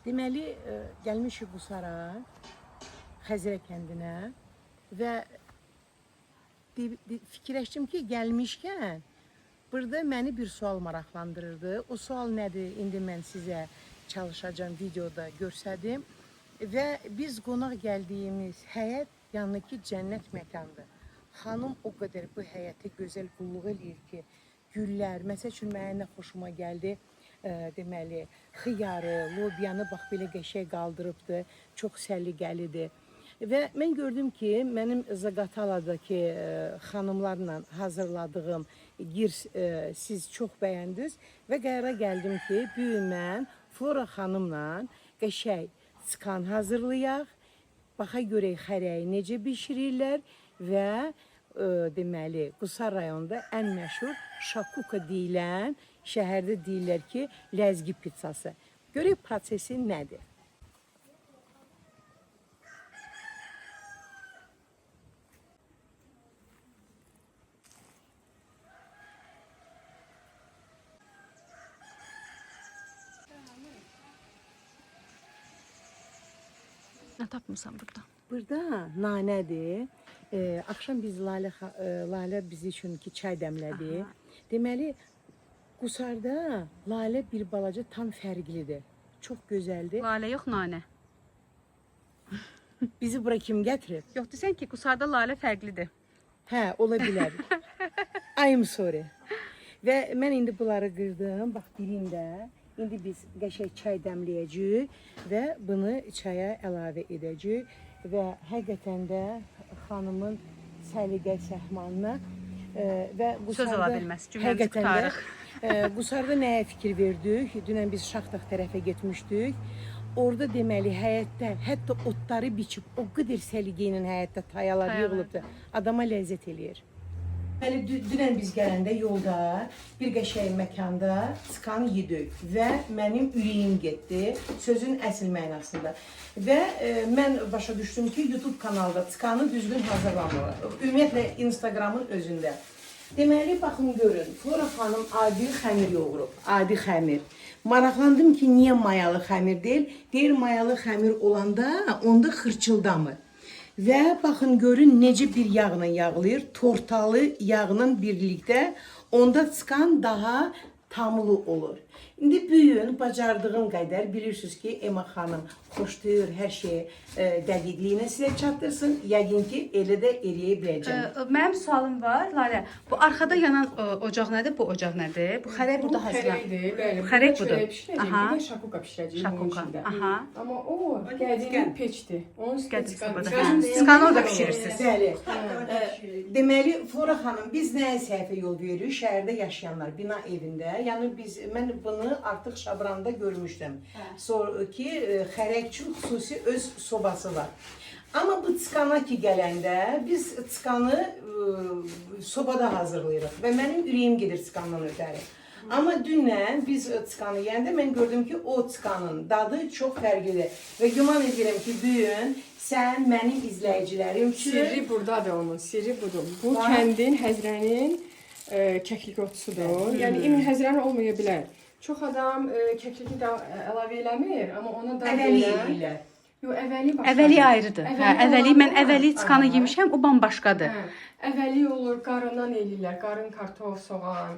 Deməli, gəlmişik Qusara, Xəzərə kəndinə və fikirləşdim ki, gəlmişkən burada məni bir sual maraqlandırırdı. O sual nədir? İndi mən sizə çalışacağım videoda göstərdim. Və biz qonaq gəldiyimiz həyət yanındakı cənnət məkandır. Xanım o qədər bu həyətə gözəl qulluq eləyir ki, güllər, məsəl üçün mənə xoşuma gəldi. Deməli, xiyarı, lobiyanı bax belə qəşəng qaldırıbdı. Çox səliqəlidir. Və mən gördüm ki, mənim Zaqataladakı xanımlarla hazırladığım girs siz çox bəyəndiniz və qərara gəldim ki, bu gün mən Flora xanımla qəşəng skan hazırlayaq. Baxa görək xərəyi necə bişirirlər və deməli, Qusar rayonunda ən məşhur şakuka deyilən, şəhərdə deyirlər ki, ləzgi pizzası. Görək prosesi nədir? Nə tapmısan burada? Burada nanədir. Axşam biz Lalə bizi üçün ki çay dəmlədi. Deməli, Qusarda Lalə bir balaca tam fərqlidir. Çox gözəldir. Lalə yox, nanə. Bizi bura kim gətirib? Yox, desən ki, Qusarda lalə fərqlidir. Hə, ola bilər. I'm sorry. Və mən indi bunları qırdım. Bax, birində. İndi biz qəşəng çay dəmləyəcəyik və bunu çaya əlavə edəcəyik. Və həqiqətən də xanımın səliqə səhmanına və söz ala bilməz, cümləmizi qutarıq. Qusarda nəyə fikir verdik? Dünən biz Şaxdağ tərəfə getmişdik. Orada deməli həyətdə hətta otları biçib o qədər səliqə ilə həyətdə tayalar yığılıbdı. Adama ləzzət eləyir. Dünən biz gələndə yolda bir qəşəng məkanda skan yedik və mənim ürəyim getdi sözün əsl mənasında. Və mən başa düşdüm ki, YouTube kanalda skanı düzgün hazırlanmır. Ümumiyyətlə Instagramın özündə. Deməli, baxın görün, Flora xanım adi xəmir yoğurub, adi xəmir. Maraqlandım ki, niyə mayalı xəmir deyil? Deyir, mayalı xəmir olanda onda xırçıldamır. Və baxın görün necə bir yağla yağlayır, tortalı yağla birlikdə onda skan daha tamlı olur. İndi büyün, bacardığım qədər bilirsiniz ki, Ema xanım xoşlayır hər şeyi dəqiqliyinə sizə çatdırsın. Yəqin ki, elə də eləyə biləcəm. Mənim sualım var, Lalə. Bu arxada yanan ocaq nədir, bu ocaq nədir? Bu xərək burada hazırlanır. Xərəkdir, bəli. Xərək budur. Bir də şakuka bişirəcəyik bunun içində. Amma o qədim peçdir. Onun Skanı orada bişirirsiniz. Bəli. Deməli, Flora xanım, biz nəyə səhvə yol veririk? Şəhərdə yaşayanlar, bina evində. Yəni mən bunu artıq Şabranda görmüşdüm. Sonra ki, xərək üçün xüsusi öz sobası var. Amma bu skana ki gələndə biz skanı sobada hazırlayırıq və mənim ürəyim gedir skandan ötəri. Amma dünən biz skanı yeyəndə mən gördüm ki, o skanın dadı çox fərqlidir. Və güman edirəm ki, bugün sən mənim izləyicilərim üçün... Sirri buradadır onun, sirri budur. Bu kəndin, Həzrənin kəklik otsudur. Yəni, imin Həzrəni olmaya bilər. Çox adam kəkliki də əlavə eləmir, amma ona da əvəli edirlər. Yox, əvəli başqa. Əvəli ayrıdır. Mən əvəli skanı yemişəm, o bambaşqadır. Əvəli olur, qarından eləyirlər, qarın, kartof, soğan,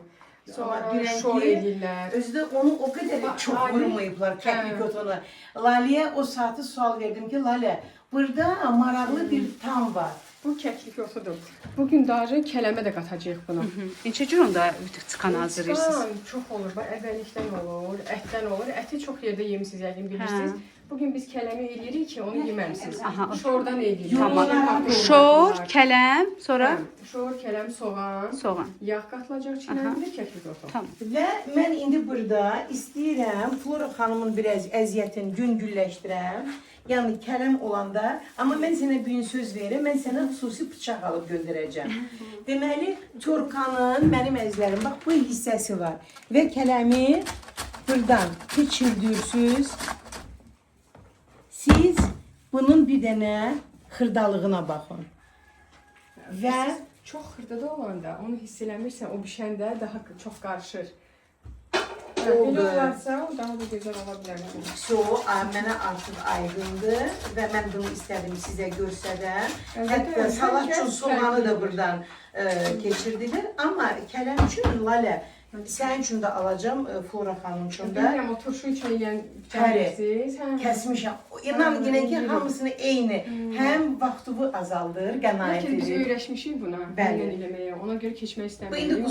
sonra şor eləyirlər. Özü də onu o qədər çox vurmayıblar kəklik otunu. Laləyə o saatı sual verdim ki, Lalə, burada maraqlı bir tam var. Bu kəklik otudur. Bugün darı kələmə də qatacağıq buna. Neçə cür onda skan hazırlayırsınız? Skan çox olur, əvvəlikdən olur, ətdən olur. Əti çox yerdə yemişsiniz, yəqin bilirsiniz. Bugün biz kələmi eləyirik ki, onu yeməmisiniz. Şordan eləyirik. Tamam. Şor, kələm, sonra? Şor, kələm, soğan. Yağ qatılacaq içinə, bir də kəklik otu. Tamam. Və mən indi burada istəyirəm Flora xanımın biraz əziyyətini güngülləşdirəm. Yəni kələm olanda, amma mən sənə bir gün söz verirəm, mən sənə xüsusi bıçaq alıb göndərəcəm. Deməli, torkanın, mənim əzizlərim, bax bu hissəsi var. Və kələmi buradan keçirdirsiniz. Siz bunun bir dənə xırdalığına baxın. Və çox xırdada olanda, onu hiss eləmirsən, o bişəndə daha çox qarışır. Belə olarsa, o daha da gözəl ola bilər. Mənə artıq aydındır və mən bunu istədim sizə göstərəm. Evet, Hətta evet, salat herkes üçün soğanı da fərqlidir. buradan keçirdiler. Amma kələm üçün Lalə, sənin üçün də alacağım, Flora xanım üçün də. Bilmirəm, o turşu üçün yiyən gəlmişsiniz. Kəsmişəm. İnan yenə ki, hamısını eyni. Həm vaxtını azaldır, qənaət Lakin biz edir. öyrəşmişik buna, Bəli. bəli eləməyə. Ona görə keçmək Bu istəmirəm. indi bu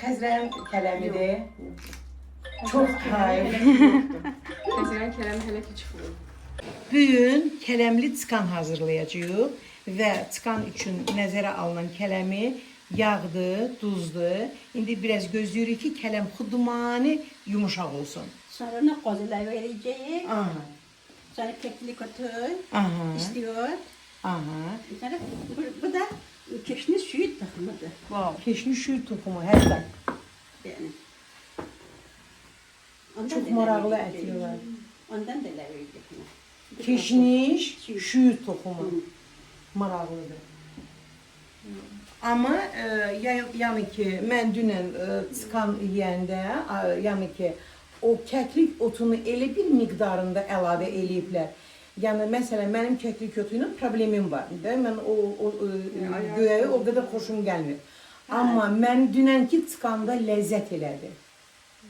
Xəzrənin kələmidir. Çox hayır. Xəzrənin kələmi hələ ki çıxmır. Bu gün kələmli çıkan hazırlayacağıq və çıkan üçün nəzərə alınan kələmi yağdır, duzdur. İndi biraz gözləyirik ki, kələm xudumani yumuşaq olsun. Sonra ne kozular vereceğiz. Aha, Sonra keklik otu aha, istiyor. aha. Sonra bu da keşniş suyu takımıdır. Keşni şür toxumu hətta. Yani. Ondan Çox da maraqlı ileri ət gidecek. yiyorlar. Ondan da ileri gidecek. Keşniş, şür toxumu. Maraqlıdır. Amma yəni ki, mən dünən çıkan yeyəndə, yəni ki, o kəklik otunu elə bir miqdarında əlavə eləyiblər. Yəni məsələn mənim kəklik otu ilə problemim var. Mən o göyəyi o qədər xoşum gəlmir. Amma mən dünənki çıxanda ləzzət elədi.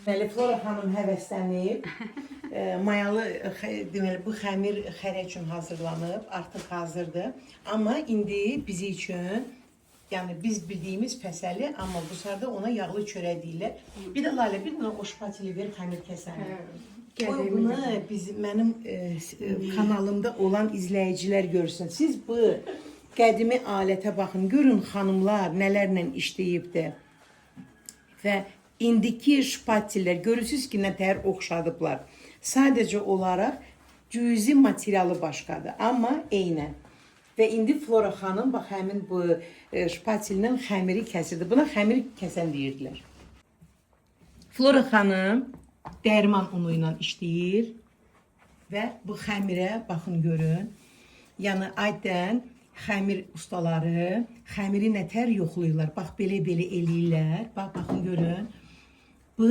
Deməli Flora xanım həvəslənib. Mayalı deməli bu xəmir xərə üçün hazırlanıb, artıq hazırdır. Amma indi bizi üçün yəni biz bildiyimiz fəsəli, amma bu sarda ona yağlı çörək deyirlər. Bir də Lalə, bir dənə o şpatili ver, xəmir kəsəni. Bunu mənim kanalımda olan izləyicilər görsün. Siz bu qədimi alətə baxın, görün xanımlar nələrlə işləyibdir. Və indiki şpatillər görürsünüz ki, nətər oxşadıblar. Sadəcə olaraq cüzi materialı başqadır, amma eynən. Və indi Flora xanım bax həmin bu şpatillə xəmiri kəsirdi. Buna xəmir kəsən deyirdilər. Flora xanım dərman unu ilə işləyir və bu xəmirə baxın görün. Yəni aydən xəmir ustaları xəmiri nətər yoxlayırlar. Bax belə-belə eləyirlər. Bax baxın görün. Bu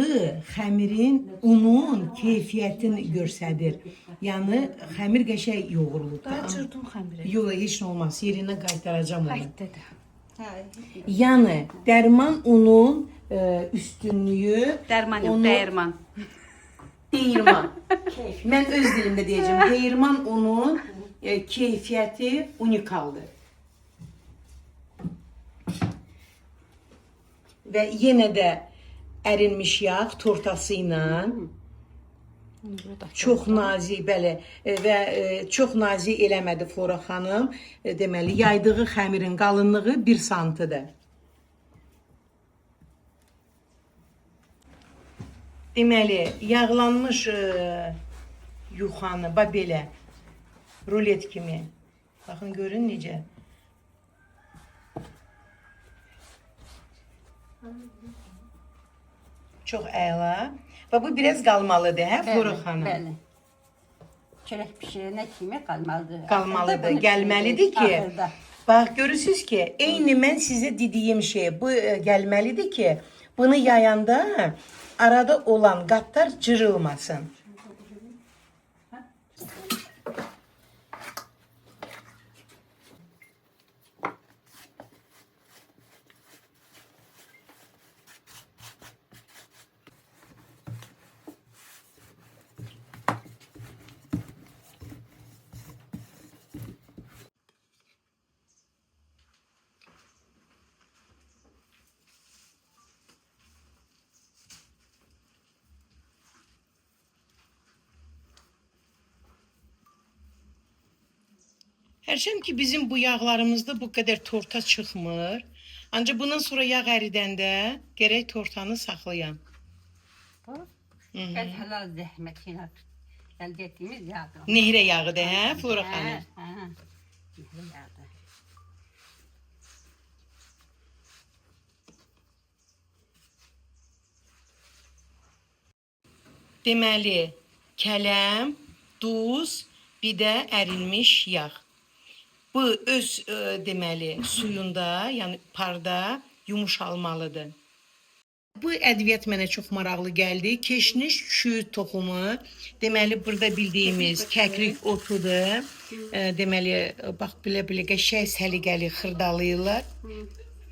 xəmirin unun keyfiyyətini göstərir. Yəni xəmir qəşəng yoğurulub. Daha cırdım xəmiri. Yox, heç nə olmaz. Yerinə qaytaracağam onu. Qayıtdı da. Yəni dərman unun üstünlüyü Dərman yox, dəyirman. Deyirman. Mən öz dilimdə deyəcəm. Deyirman unun keyfiyyəti unikaldır. Və yenə də ərinmiş yağ tortası ilə çox nazik, bəli, və çox nazik eləmədi Flora xanım. Deməli, yaydığı xəmirin qalınlığı 1 santıdır. Deməli, yağlanmış yuxanı, belə, rulet kimi. Baxın, görün necə. Çox əla. Və bu biraz qalmalıdır, hə Flora xanım? Bəli. Çörək pişirənə kimi qalmalıdır. Qalmalıdır, gəlməlidir ki, Axırda. bax görürsünüz ki, eyni mən sizə dediyim şey, bu gəlməlidir ki, bunu yayanda arada olan qatlar cırılmasın. Hərçənd ki, bizim bu yağlarımızda bu qədər torta çıxmır. Ancaq bundan sonra yağ əridəndə gərək tortanı saxlayan. Bu et halal zəhmətinə əldə etdiyimiz yağdır. Nehrə yağıdır, hə Flora xanım? Hə. Nehrə yağdır. Deməli, kələm, duz, bir də ərilmiş yağ. Bu öz deməli suyunda, yəni parda yumuşalmalıdır. Bu ədviyyat mənə çox maraqlı gəldi. Keşniş şüyüd toxumu. Deməli burada bildiyimiz kəklik otudur. Deməli bax belə qəşəng səliqəli xırdalayırlar.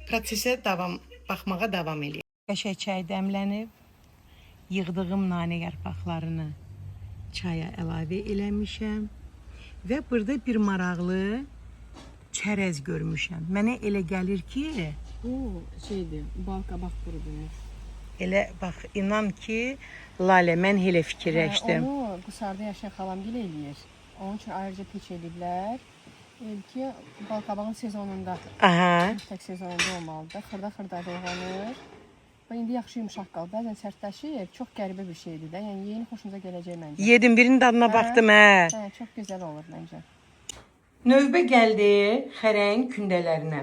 Prosesə baxmağa davam eləyir. Qəşəng çay dəmlənib. Yığdığım nanə yarpaqlarını çaya əlavə eləmişəm və burada bir maraqlı çərəz görmüşəm. Mənə elə gəlir ki, Bu şeydir, bal qabaq qurudulmuş. elə bax inan ki, Lalə mən elə fikirləşdim. Onu Qusarda yaşayan xalamgil eləyir. Onun üçün ayrıca peç eləyiblər. Ki bal qabağın sezonunda, Aha. tək sezonunda olmalıdır. Xırda doğranır. Və indi yaxşı yumşaq qaldı. Bəzən sərtləşir. Çox qəribə bir şeydir də. Yəni yeyini xoşunuza gələcək məncə. Yedim, birinin dadına baxdım hə. Hə, çox gözəl olur məncə. Növbə gəldi xərəyin kündələrinə.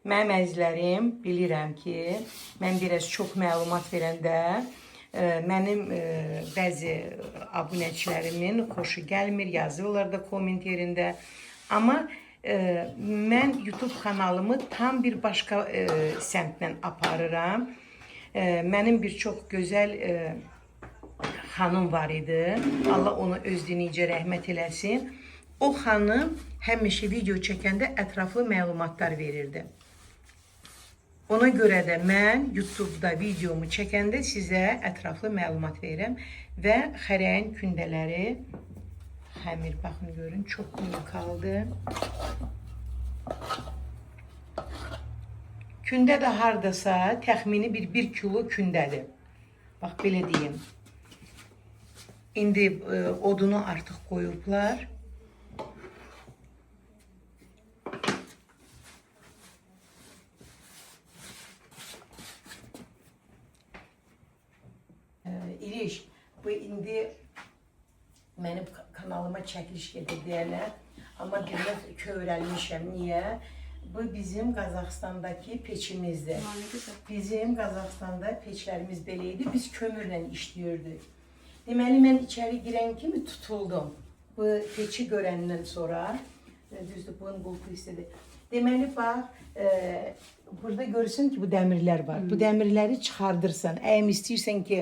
Mənim əzizlərim, bilirəm ki, mən biraz çox məlumat verəndə mənim bəzi abunəçilərimin xoşu gəlmir, yazırlar da komment yerində. Amma mən YouTube kanalımı tam bir başqa səmtlə aparıram. Mənim bir çox gözəl xanım var idi. Allah ona öz dinicə rəhmət eləsin. O xanım həmişə video çəkəndə ətraflı məlumatlar verirdi. Ona görə də mən YouTube'da videomu çəkəndə sizə ətraflı məlumat verirəm və xərəyin kündələri xəmir baxın görün çox unikaldı. Kündə də hardasa təxmini 1 kilo kündədir. Bax belə deyim. İndi odunu artıq qoyublar. İliş, bu indi mənim kanalıma çəkiliş gedir deyərlər. Amma biraz kövrəlmişəm. Niyə? Bu bizim Qazaxstandakı peçimizdir. Bizim Qazaxstanda peçlərimiz belə idi. Biz kömürlə işləyirdik. Deməli, mən içəri girən kimi tutuldum. Bu peçi görəndən sonra, düzdür, bunun qulpu istedi. Deməli, bax, burada görürsən ki, bu dəmirlər var. Bu dəmirləri çıxardırsan. Əyim istəyirsən ki,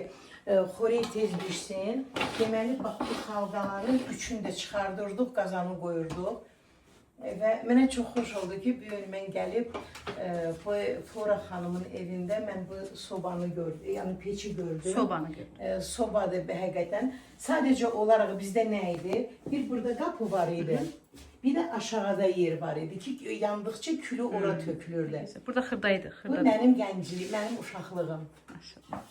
xorey tez bişsin. Deməli, bax, bu xalqaların üçünü də çıxardırdıq, qazanı qoyurduq. Və mənə çox xoş oldu ki, bir gün mən gəlib Flora xanımın evində mən bu sobanı gördüm, yəni peçi gördüm. Sobanı gördüm. Sobadır həqiqətən. Sadəcə olaraq bizdə nə idi? Bir burada qapı var idi. Bir də aşağıda yer var idi ki, yandıqca külü ora tökülürdü. Burada xırdaydı. Bu mənim gəncliyim, mənim uşaqlığım. Maşallah.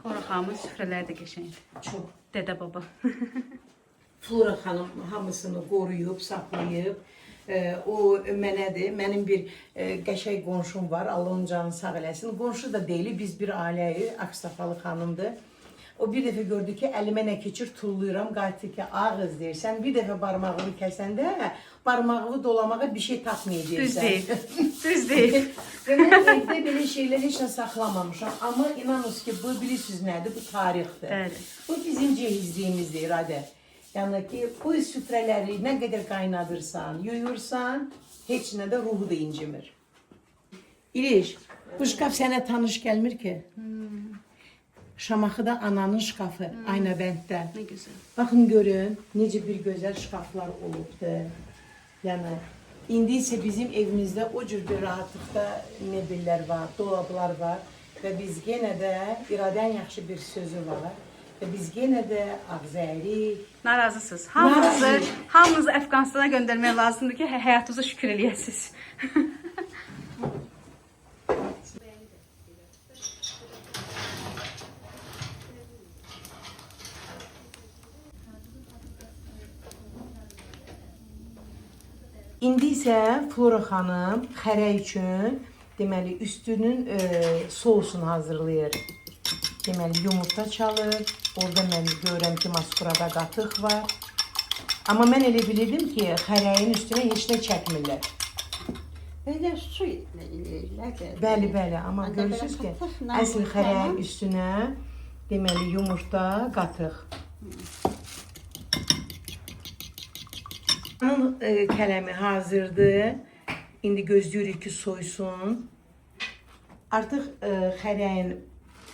Flora xanımın süfrələri də qəşəngdir. Çox. Dədə baba. Flora xanım hamısını qoruyub, saxlayıb. O mənədir. Mənim bir qəşəng qonşum var. Allah onun canını sağ eləsin. Qonşu da deyil, biz bir ailəyik. Aksafalı xanımdır. O bir dəfə gördü ki, əlimə nə keçir, tulluyuram. Qayıtdı ki, ağız deyirsən. Bir dəfə barmağını kəsəndə, barmağını dolamağa bir şey tapmayacaqsan. Düz deyil. Düz deyil. Və mən evdə belə şeyləri heç nə saxlamamışam. Amma inanınız ki, bu bilirsiniz nədir? Bu tarixdir. Bəli. Bu bizim cehizliyimizdir, İradə. Yəni ki, bu süfrələri nə qədər qaynadırsan, yuyursan, heç nə də ruhu da incimir. İliş, bu şkaf sənə tanış gəlmir ki? Şamaxıda ananın şkafı, Aynabənddə. Nə gözəl. Baxın görün, necə bir gözəl şkaflar olubdur. Yəni, indi isə bizim evimizdə o cür bir rahatlıqda mebellər var, dolablar var və biz yenə də İradən yaxşı bir sözü var. Və biz yenə də ağzəyirik. Narazısınız. Narazıyıq. Hamınızı Əfqanistana göndərmək lazımdır ki, həyatınıza şükür eləyəsiniz. İndi isə Flora xanım xərək üçün deməli üstünün sousunu hazırlayır. Deməli yumurta çalır. Orada mən görürəm ki, maskurada qatıq var. Amma mən elə bilirdim ki, xərəyin üstünə heç nə çəkmirlər. Belə su eləyirlər. Bəli, bəli, amma Ancaq görürsünüz ki, belə qatıq, əsl namaz xərəyin falan. üstünə deməli yumurta, qatıq. Onun kələmi hazırdır. İndi gözləyirik ki, soysun. Artıq xərəyin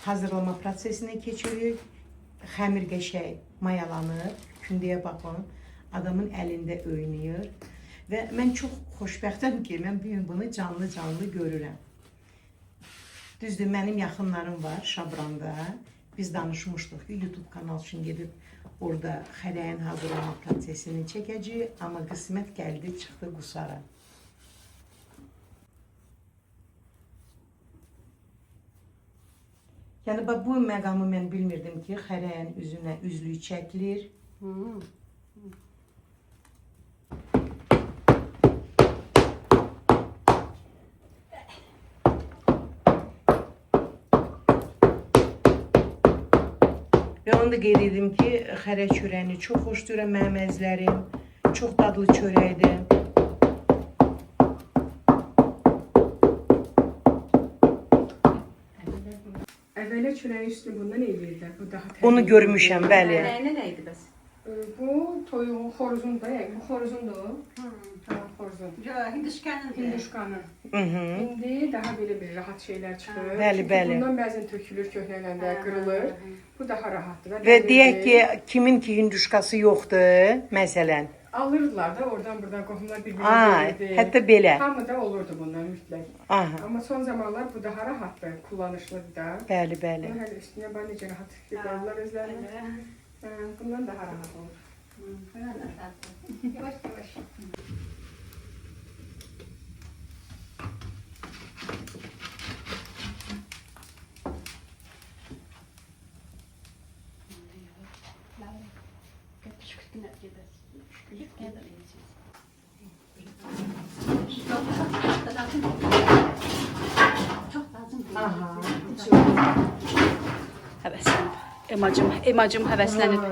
hazırlama prosesinə keçirik. Xəmir qəşəng mayalanır. Kündəyə baxın. Adamın əlində oynayır. Və mən çox xoşbəxtəm ki, mən bu gün bunu canlı görürəm. Düzdür, mənim yaxınlarım var Şabranda. Biz danışmışdıq ki, YouTube kanal üçün gedib orada xərəyin hazırlama prosesini çəkəcəyik. Amma qismət gəldi, çıxdı Qusara. Yəni, bu məqamı mən bilmirdim ki, xərəyin üzünə üzlük çəkilir. Və onu da qeyd edim ki, xərə çörəyini çox xoşlayıram mənim əzizlərim. Çox dadlı çörəkdir. Əvvəllər çörəyin üstünü bundan eləyirlər. Bu daha Onu görmüşəm, bəli. Nəyinə nə idi bəs? Bu toyuğun xoruzundur. Bu xoruzundur. Tamam, xoruzun. Yox, Hindişkanın. Hinduşkanın. İndi daha belə bir rahat şeylər çıxır. Bəli, Çünki bəli. bundan bəzən tökülür, köhnələndə qırılır. Bu daha rahatdır. Və deyək ki, kimin ki hinduşkası yoxdur, məsələn. Alırdılar da oradan buradan qohumlar Aa, bir-birini hətta belə. Hamı da olurdu bundan mütləq. Aha, Amma son zamanlar bu daha rahatdır, kullanışlıdır da. bəli, bəli. Bunu hələ üstünə bax necə rahat qoyurlar özlərini. Bundan daha rahat olur. Yavaş yavaş. Çok lazım. Aha. Həvəslənib. Emacım həvəslənib.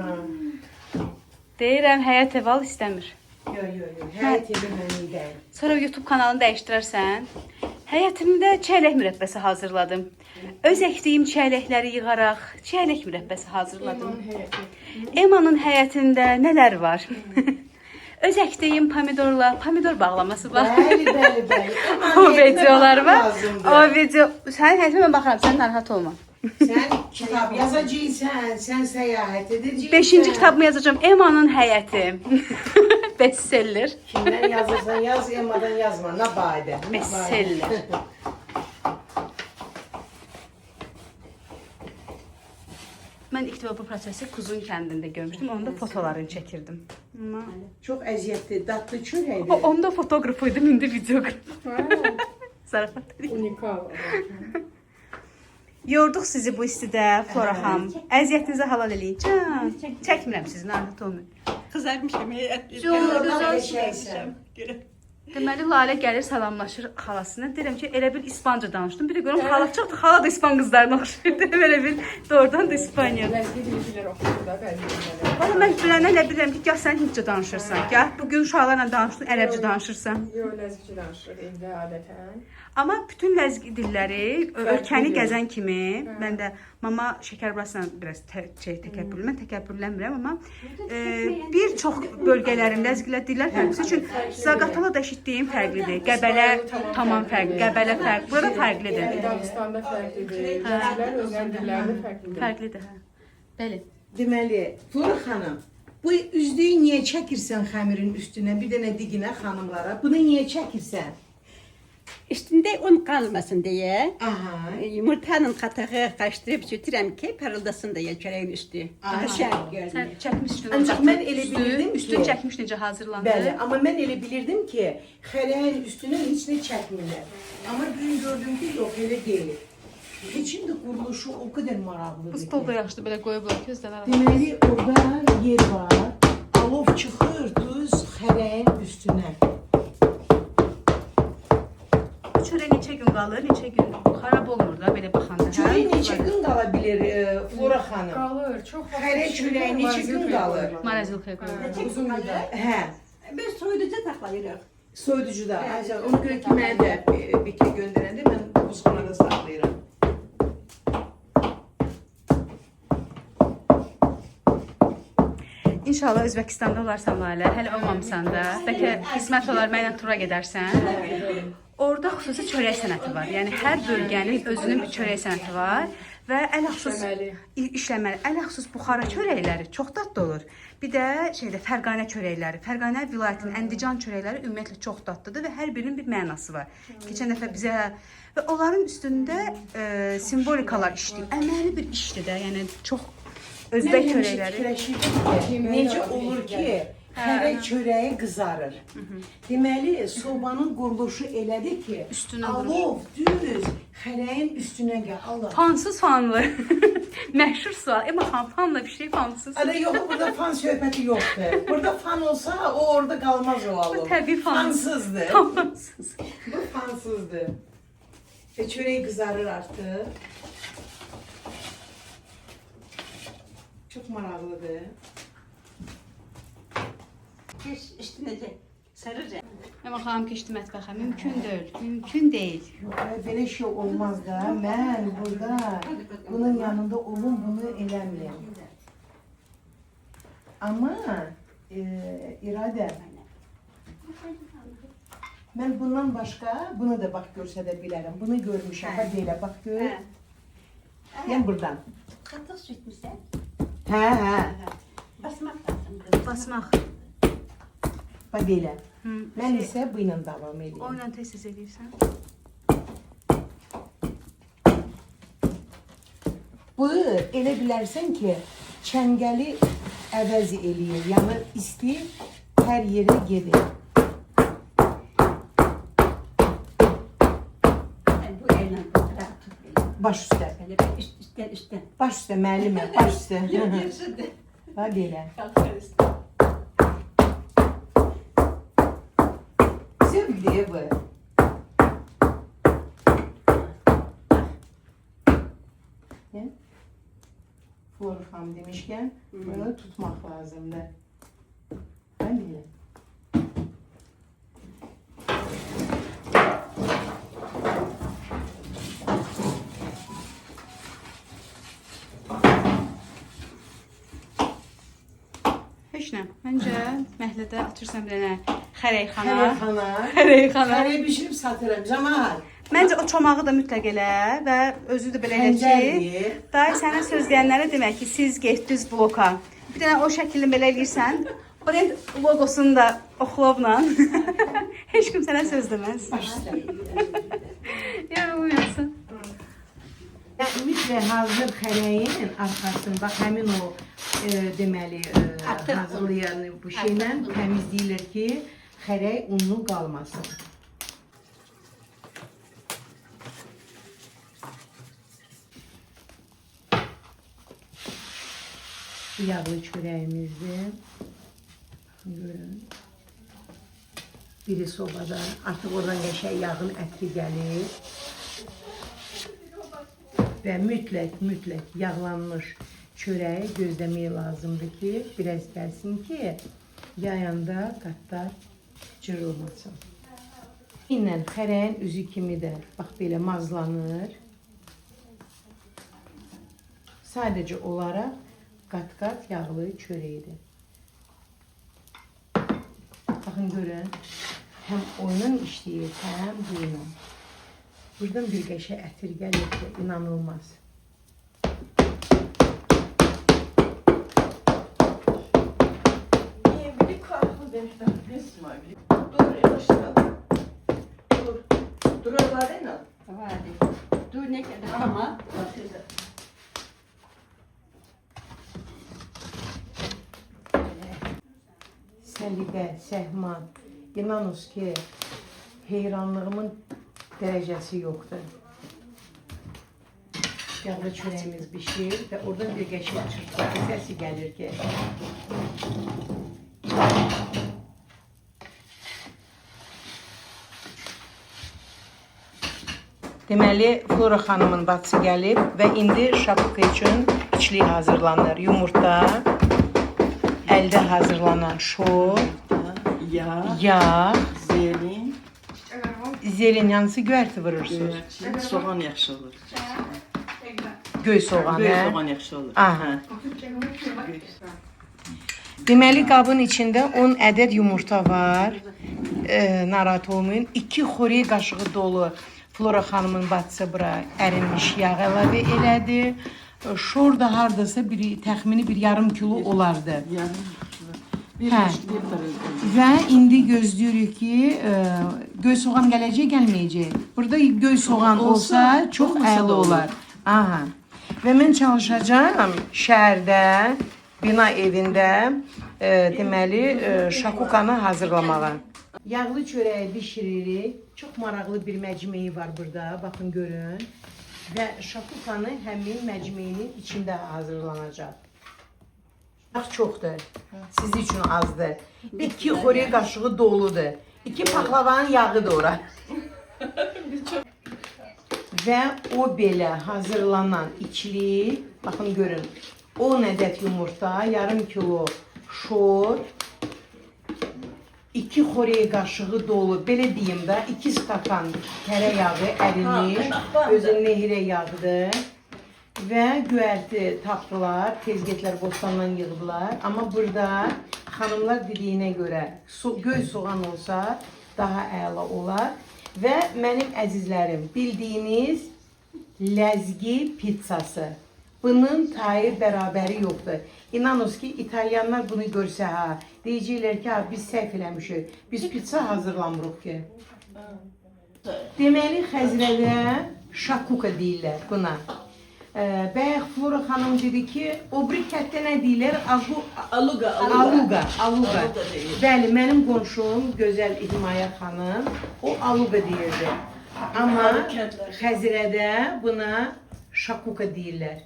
Deyirəm, həyat ev al istəmir. Yox. Həyat evi mənim deyil. Sonra YouTube kanalını dəyişdirərsən. Həyətimdə çəylək mürəbbəsi hazırladım. Öz əkdiyim çəyləkləri yığaraq çəylək mürəbbəsi hazırladım. Emanın həyətində nələr var? Öz əkdiyim pomidorla pomidor bağlaması var. Bəli. O videolar var. O video. Sənin həyətinə mən baxaram, sən narahat olma. Sən kitab yazacaqsan, sən səyahət edəcəksən. 5-ci kitabımı yazacağam. Emanın həyəti. Bestseller. Kimdən yazırsan yaz, Emadan yazma. Nə badə. Bestseller. Mən ilk dəfə bu prosesi Kuzun kəndində görmüşdüm. Onda fotolarını çəkirdim. Amma Çox əziyyətli, dadlı çörəkdir. onda fotoqraf idim, indi videoqraf. Zarafat. Unikal. Yorduq sizi bu istidə, Flora xanım. Əziyyətinizə halal eləyin. Can, çəkmirəm sizi, narahat olmayın. Kızarmışım. Gözəlsən. Deməli, Lalə gəlir, salamlaşır xalasına. Deyirəm ki, elə bil İspanca danışdım. Bir də görüm, xala çoxdur, xala da İspan qızlarına oxşayır. Deyirəm, elə bil doğrudan da İspanya. Ləzgi bilgiler oxuyur da bəzi bilgiler. Valla mən bilənə elə bilirəm ki, gah sən Hindcə danışırsan, gah bugün uşaqlarla danışdın, ərəbcə danışırsan. Yox, ləzgici danışır evdə adətən. Amma bütün ləzgi dilləri ölkəni gəzən kimi, mən də mama şəkərbarasına biraz təkəbbürlüyüm. Mən təkəbbürlənmirəm, amma bir çox bölgələrin ləzgilər dillər fərqlidir. Çünki Zaqatala da eşitdiyim fərqlidir. Qəbələ tamam fərqli, Qəbələ fərqli. Burada fərqlidir. Dağıstanda fərqlidir. Ləzgilər özləri dillərində fərqlidir. Fərqlidir, hə. Bəli. Deməli, Flora xanım, bu üzdüyü niyə çəkirsən xəmirin üstünə? Bir dənə diginə xanımlara. Bunu niyə çəkirsən? Üstünde un kalmasın diye Aha. yumurtanın katağı kaçtırıp sütürəm ki parıldasın diye çöreğin üstü. Daha şərt görünür. Sən çəkmişdin. Ancaq mən elə bilirdim ki, üstün çəkmiş necə hazırlandı. Bəli, amma mən elə bilirdim ki, xərəyin üstünə heç nə çəkmirlər. Amma bugün gördüm ki, yox, elə deyil. İçində quruluşu o qədər maraqlıdır Bu ki. stolda yaxşı belə qoyublar ki, özləri. Deməli, orada yer var. Alov çıxır düz xərəyin üstünə. Çörək neçə gün qalır, neçə gün xarab olmur da belə baxanda. Çörək neçə gün qala bilir Flora xanım? Qalır, çox vaxt. Xərək çörəyi neçə gün qalır? Marezilkaya qoyulur. Uzun müddət. Hə, Biz soyuducu saklayırıq. soyuducuda. Ayşə, ona görə ki, mənə də bir kere göndərəndə mən buzxanada saxlayıram. İnşallah Özbəkistanda olarsan Lalə, hələ olmamısan da. Bəlkə qismət olar mənlə tura gedərsən. Orada xüsusi çörək sənəti var. Yəni hər bölgənin özünün bir çörək sənəti var və ələxüsus işləməli. Ələxüsus buxara çörəkləri çox dadlı olur. Bir də Fərqanə çörəkləri. Fərqanə vilayətinin Əndican çörəkləri ümumiyyətlə çox dadlıdır və hər birinin bir mənası var. Keçən dəfə bizə və onların üstündə simvolikalar işləyib. Əməli bir işdir də, yəni çox özbək çörəkləri. Necə olur ki, xərək çörəyi qızarır. Deməli, sobanın quruluşu elədir ki, Üstünə alov düz xərəyin üstünə gəl. Allah. Fansız fanlı. Məşhur sual. Amma fanla bir şey fansız. Ada yox, burada fan söhbəti yoxdur. Burada fan olsa o orada qalmaz o alov. Bu təbii Fansızdır. Fansız. Bu fansızdır. Və çörək qızarır artıq. Çox maraqlıdır. Geç üstüne sarıca. Amma xanım keçdi mətbəxə. Mümkün deyil. Mümkün deyil. Yox, belə şey olmaz da. Mən burada bunun yanında olum, bunu eləməyəm. Amma İradə, mən bundan başqa bunu da bax görsədə bilərəm. Bunu görmüşəm. Bax belə, bax gör. Yəni buradan. Katı süt mü sen? Hə. Basmak lazım kız. Basmaq. Bax belə. Mən isə bu ilə davam edeyim. O ilə tez-tez edirsən. Bu elə bilərsən ki, çəngəli əvəz eləyir. Yəni isti hər yerə gedir. Sen bu elle rahat tut beni. Baş üstə. Böyle bir üstten. Baş üstə müəllimə, baş üstə. Yüzünde. Bax belə. Kalkar üstten. Sevgiliyə bu. Flora xanım demişkən, bunu tutmaq lazımdır. Bax belə. Heç nə. Məncə məhlədə atırsan bir dənə xərəkxana. Xərəkxana. Xərəkxana. Xərək bişirib satıram. Cəmal. Məncə o çomağı da mütləq elə və özü də belə elə ki, Xəncərdir. dayı sənə söz deyənlərə demək ki, siz getdiniz bloka. Bir dənə o şəkildə belə eləyirsən, brend logosunu da oxlovla. Heç kim sənə söz deməz. Baş üstə. Yorulmuyorsun. Ümumiyyətlə hazır xərəyin arxasını, bax həmin o deməli hazırlayan bu şeylə təmizləyilir ki, xərək unlu qalmasın. Bu yağlı çörəyimizdir. Görün. Biri sobada, artıq oradan qəşəng yağın ətri gəlir. Və mütləq yağlanmış çörəyi gözləmək lazımdır ki, biraz gəlsin ki, yayanda qatlar cırılmasın. İnlə xərəyin üzü kimi də bax belə mazlanır. Sadəcə olaraq qat-qat yağlı çörəkdir. Baxın görün, həm oyunun işləyir, həm buyunun. Buradan bir qəşəng ətir gəlir ki, inanılmaz. Bir kahve demişler. İsmail. Dur yavaşlayalım. Dur. Dur Allah'ına. Hadi. Dur ne kadar ama. Səlibə, Səhman, inanız ki, heyranlığımın dərəcəsi yoxdur. Yağlı çörəyimiz bişir və oradan bir qəşəng çırpı səsi gəlir ki. Deməli, Flora xanımın bacısı gəlib və indi şapuka üçün içlik hazırlanır. Yumurta, əldə hazırlanan şor, yağ, Zelin. zelin yanısı göyərti vurursunuz. Soğan yaxşı olur. Göy soğanı. Göy soğan yaxşı olur. Aha. Deməli, qabın içində 10 ədəd yumurta var. narahat olmayın. 2 xörək qaşığı dolu Flora xanımın bacısı bura ərinmiş yağ əlavə elədi. Şor da hardasa təxmini bir yarım kilo olardı. Bir Hə. Və indi gözləyirik ki, göy soğan gələcək, gəlməyəcək. Burada göy soğan olsa çox əla olar. Aha. Və mən çalışacağam şəhərdə, bina evində deməli şakukanı hazırlamağa. Yağlı çörəyi bişiririk. Çox maraqlı bir məcmeyi var burada. Baxın görün. Və şakukanı həmin məcmeyinin içində hazırlanacaq. Yağ çoxdur. Siz üçün azdır. 2 xörək qaşığı doludur. 2 paxlavanın yağıdır ora. Və o belə hazırlanan içli, baxın görün. 10 ədəd yumurta, yarım kilo şor, 2 xörək qaşığı dolu, belə deyim də, 2 stakan tərəyağı ərinir, özü nehirə yağdır. Və göyərti tapdılar, tezgətlər bostandan yığdılar. Amma burada xanımlar dediyinə görə göy soğan olsa daha əla olar. Və mənim əzizlərim, bildiyiniz ləzgi pizzası. Bunun tayı bərabəri yoxdur. İnanın ki, İtalyanlar bunu görsə, deyəcəklər ki, biz səhv eləmişik, biz pizza hazırlamırıq ki. Deməli, Xəzrədə şakuka deyirlər buna. Bayaq Flora xanım dedi ki, o bir kətdə nə deyirlər? Aluga. Bəli, mənim qonşum gözəl İhmaya xanım, o aluga deyirdi. Amma Xəzrədə buna şakuka deyirlər.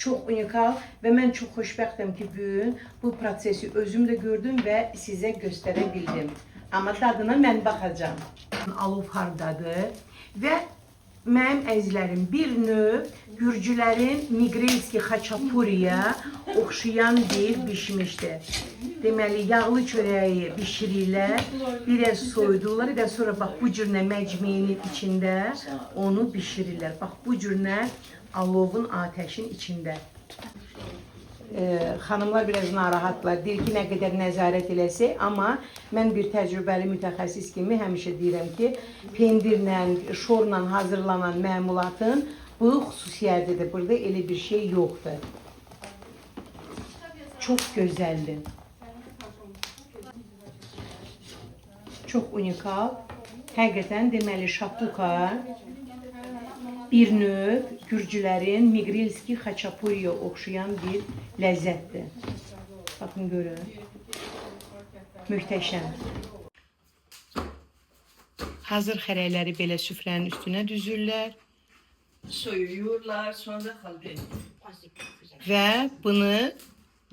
Çox unikal və mən çox xoşbəxtəm ki, bugün bu prosesi özüm də gördüm və sizə göstərə bildim. Amma dadına mən baxacağam. Alov hardadır və mənim əzizlərim, bir növ Gürcülərin Migrelski xaçapuriyə oxşayan bir bişmişdir. Deməli, yağlı çörəyi bişirirlər, biraz soyudurlar və sonra bax bu cürnə məcmeyinin içində onu bişirirlər. Bax bu cürnə alovun, ateşin içində. Xanımlar biraz narahatlar, deyir ki, nə qədər nəzarət eləsə, amma mən bir təcrübəli mütəxəssis kimi həmişə deyirəm ki, pendirlə, şorla hazırlanan məmulatın bu xüsusiyyətidir. Burada elə bir şey yoxdur. Çox gözəldir. Çox unikal. Həqiqətən deməli şakuka bir növ Gürcülərin Migrelski xaçapuriyə oxşayan bir ləzzətdir. Baxın görün. Möhtəşəm. Hazır xərəkləri belə süfrənin üstünə düzürlər. Soyuyorlar, sonra kaldı. Və bunu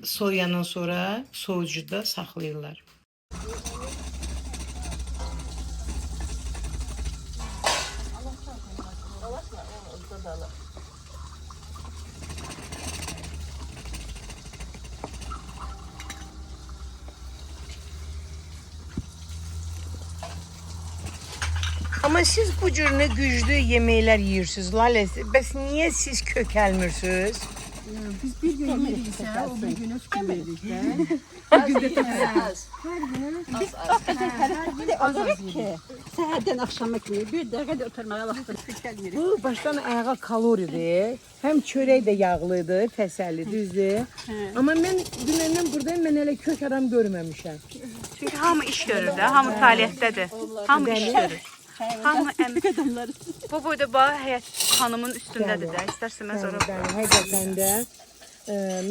soyandan sonra soğucuda saxlayırlar. Ama siz bu cür ne güçlü yemekler yiyorsunuz Lale. Bəs niye siz kökəlmirsiniz? Biz bir gün yemiriksə, o bir günə fikir veririk də. Olur ki, səhərdən axşama kimi bir dəqiqə də oturmağa vaxtı gəlmir. Bu başdan ayağa kaloridir. Hem çörək də yağlıdır, fəsəlli, düzdür. Amma mən dünəndən buradayım, mən elə kök adam görməmişəm. Çünki hamı iş görür də, hamı fəaliyyətdədir. Hamı iş görür. Hamı əmək. Bu boyda bax həyət xanımın üstündədir də. İstərsəməz ora. Bəli, həqiqətən də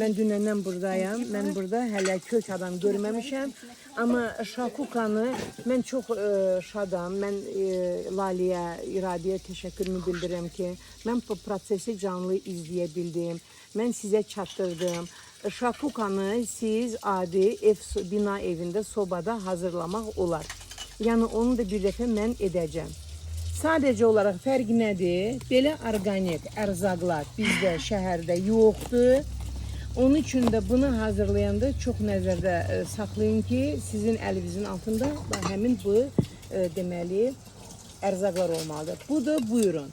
mən dünəndən buradayam. Mən burada hələ kök adam görməmişəm. Amma şakukanı mən çox şadam. Mən Laliyə, İradiyə təşəkkürümü bildirirəm ki, mən bu prosesi canlı izləyə bildim. Mən sizə çatdırdım. Şakukanı siz adi bina evində, sobada hazırlamaq olar. Yəni onu da bir dəfə mən edəcəm. Sadəcə olaraq fərqi nədir? Belə orqanik ərzaqlar bizdə şəhərdə yoxdur. Onun üçün də bunu hazırlayanda çox nəzərdə saxlayın ki, sizin əlinizin altında həmin bu deməli ərzaqlar olmalıdır. Bu da buyurun.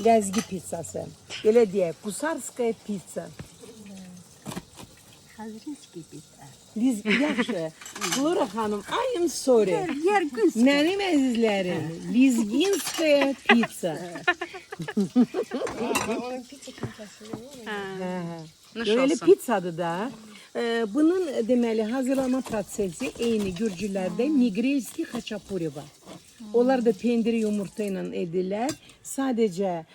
Ləzgi pizzası. Belə deyək, Gusarskaya pizza. Xəzrinski bitə. Yaxşı. Flora xanım, I am sorry. Yergünski. Mənim əzizlərim, Lizginskaya pizza. Onun pizza kimi kəsilir. Nuş Böyle olsun. pizzadır da. Bunun deməli hazırlama prosesi eyni Gürcülərdə Nigrelski xaçapuri var. Onlar da pendiri yumurta ilə edirlər. Sadəcə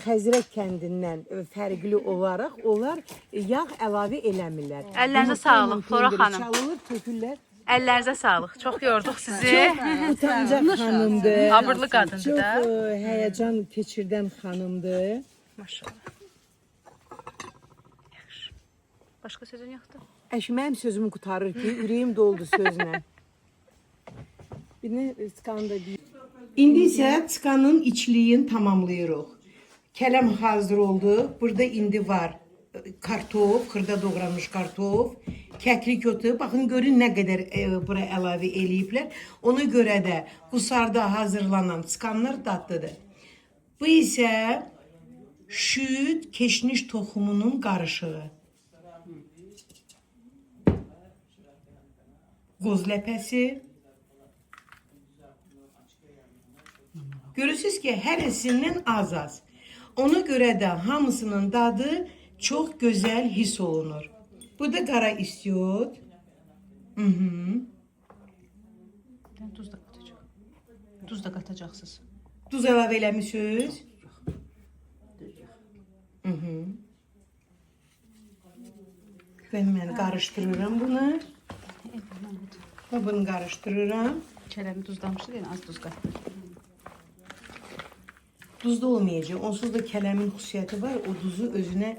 Xəzrət kəndindən fərqli olaraq onlar yağ əlavə eləmirlər. Əllərinizə sağlıq, Flora xanım. Çalınır, tökürlər. Əllərinizə sağlıq. Çox yorduq sizi. Utancaq xanımdır. Abırlı qadındır Çox da. həyəcan keçirdən xanımdır. Maşallah. Yaxşı. Başqa sözün yoxdur? Əş, mənim sözümü qutarır ki, ürəyim doldu sözlə. Birini skanı da deyim. İndi isə skanın içliyin tamamlayırıq. Kələm hazır oldu. Burada indi var kartof, xırda doğranmış kartof, kəklik otu. Baxın görün nə qədər bura əlavə eləyiblər. Ona görə də qusarda hazırlanan skanlar dadlıdır. Bu isə şüd keşniş toxumunun qarışığı. Qoz ləpəsi. Görürsünüz ki, hərəsindən az-az. Ona görə də hamısının dadı çox gözəl hiss olunur. Bu da qara istiot. Duz da qatacaq. Duz da qatacaqsınız. Duz əlavə eləmisiniz? Və mən qarışdırıram bunu. Və bunu qarışdırıram. Kələmi duzlamışdı, yəni az duz qatdı. Duzda olmayacaq. Onsuz da kələmin xüsusiyyəti var. O duzu özünə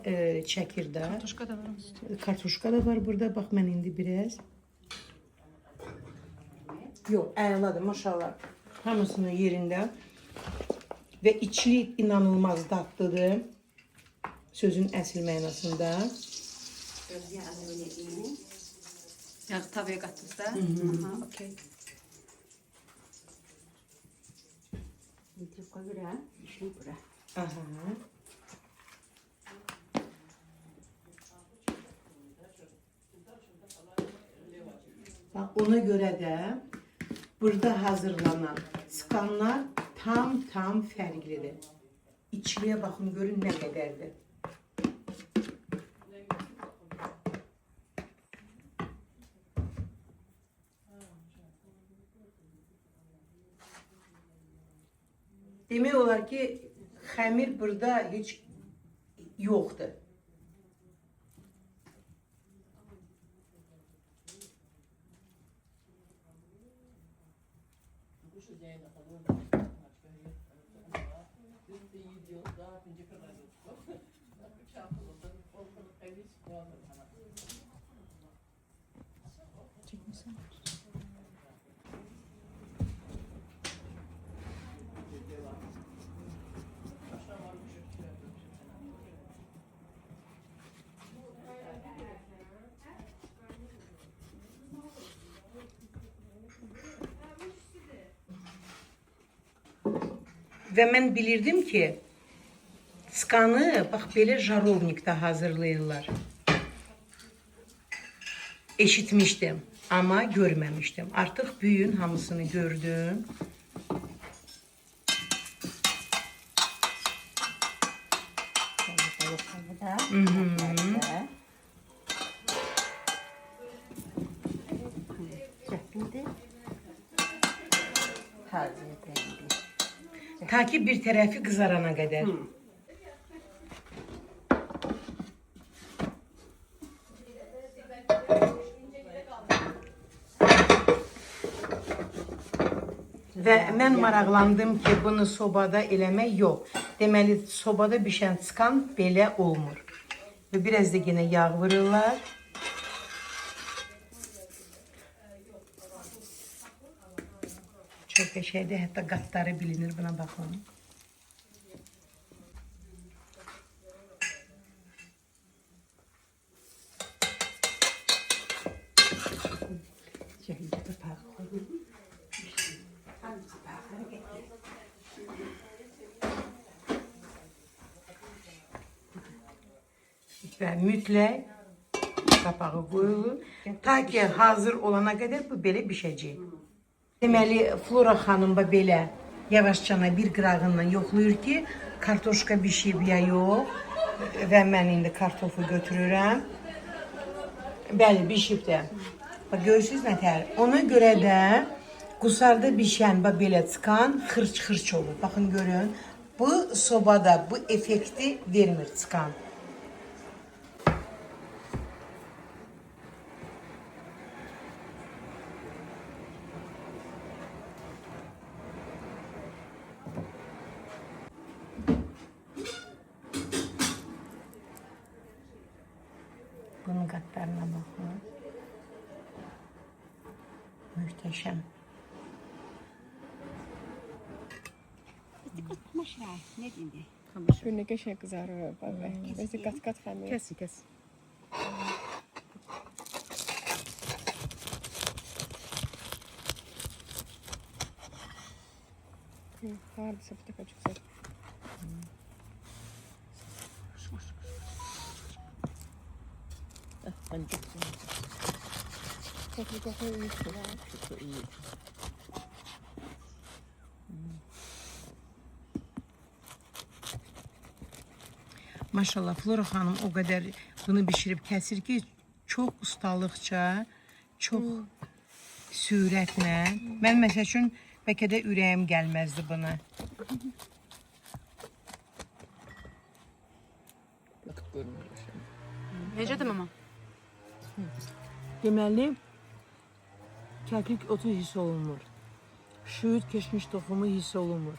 çəkir də. Tuşqa da var mı? Kartuşka da var burada. Bax mən indi biraz. Yox, əladır maşallah. Hamısının yerində. Və içli inanılmaz dadlıdır. Sözün əsl mənasında. Yağı tavaya qatdınız da? Aha, okey. Yoxqa görə, işin bura. Aha. Bax, ona görə də burada hazırlanan skanlar tam fərqlidir. İçliyə baxın, görün nə qədərdir. Demək olar ki, xəmir burada heç yoxdur. Və mən bilirdim ki, skanı bax belə jarovnikdə hazırlayırlar. Eşitmişdim, amma görməmişdim. Artıq büyün hamısını gördüm. Ta ki bir tərəfi qızarana qədər. Və mən maraqlandım ki, bunu sobada eləmək yox. Deməli, sobada bişən skan belə olmur. Və biraz da yenə yağ vururlar. Çox qəşəngdir, hətta qatları bilinir, buna baxın. Və mütləq qapağı qoyulur. Ta ki hazır olana qədər bu belə bişəcək. Deməli, Flora xanım da belə yavaşcana bir qırağından yoxlayır ki, kartoşka bişib ya yox. Və mən indi kartofu götürürəm. Bəli, bişib də. Bax, görürsünüz nətər? Ona görə də qusarda bişən belə çıxan xırç-xırç olur. Baxın, görün. Bu sobada bu effekti vermir çıxan. Bunun qatlarına baxın. Möhtəşəm. Ne diyeyim? Şu ne qəşəng qızarır. Özü qat-qat xəmir. Kəs. Hardasa bu dəfə çox güzel. Koklu koklu iyi. Maşallah, Flora xanım o qədər bunu bişirib kəsir ki, çox ustalıqca, çox sürətlə. Mən məsəl üçün bəlkə də ürəyim gəlməzdi buna. Necədir mama? Deməli, kəklik otu hiss olunmur. Şüyüd keçmiş toxumu hiss olunmur.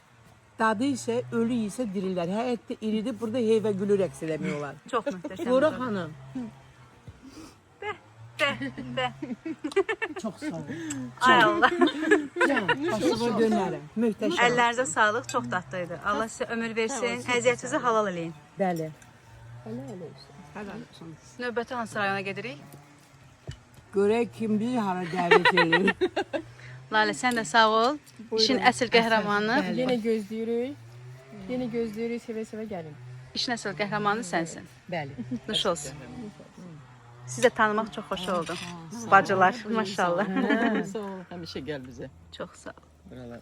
Dadı isə ölü isə dirilər. Həyətdə iridir, burada heyvə gülü rəqs eləmək olar. Çox möhtəşəm. Flora xanım. Bə. Çox sağ ol. Ay Allah. Can, başıma dönərəm. Möhtəşəm. Əllərinizə sağlıq, çox dadlıydı. Allah sizə ömür versin, əziyyətinizi halal eləyin. Bəli. Helal olsun. Növbəti hansı rayona gedirik? Görək kim bizi hara dəvət edir. Lalə, sən də sağ ol. İşin əsl qəhrəmanı, Yenə gözləyirik. Sevə-sevə gəlin. işin əsl qəhrəmanı sənsin. Bəli. Nuş olsun. Sizi də tanımaq çox xoş oldu. Bacılar, maşallah. Sağ ol, həmişə gəl bizə. Çox sağ ol. Buralar.